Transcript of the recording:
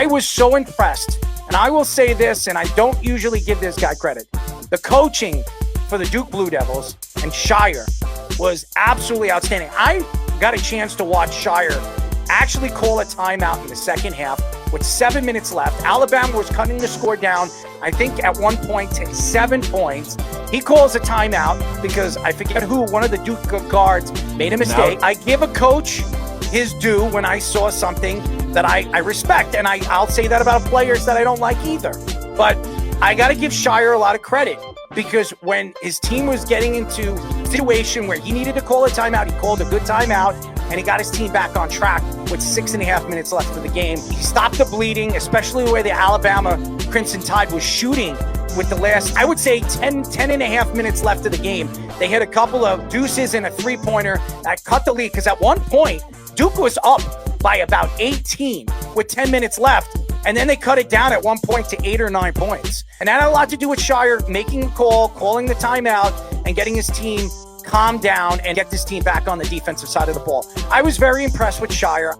I was so impressed. And I will say this, and I don't usually give this guy credit. The coaching for the Duke Blue Devils and Sccheyer was absolutely outstanding. I got a chance to watch Sccheyer actually call a timeout in the second half with 7 minutes left. Alabama was cutting the score down, I think at one point to 7 points. He calls a timeout because I forget who, one of the Duke guards made a mistake. I give a coach his due when I saw something that I respect, and I'll say that about players that I don't like either. But I got to give Sccheyer a lot of credit, because when his team was getting into a situation where he needed to call a timeout, he called a good timeout, and he got his team back on track with 6.5 minutes left of the game. He stopped the bleeding, especially where the Alabama Crimson Tide was shooting with the last, I would say, 10.5 minutes left of the game. They hit a couple of deuces and a three-pointer that cut the lead, because at one point, Duke was up by about 18 with 10 minutes left, and then they cut it down at one point to 8 or 9 points. And that had a lot to do with Sccheyer making a call, calling the timeout, and getting his team calm down and get this team back on the defensive side of the ball. I was very impressed with Sccheyer.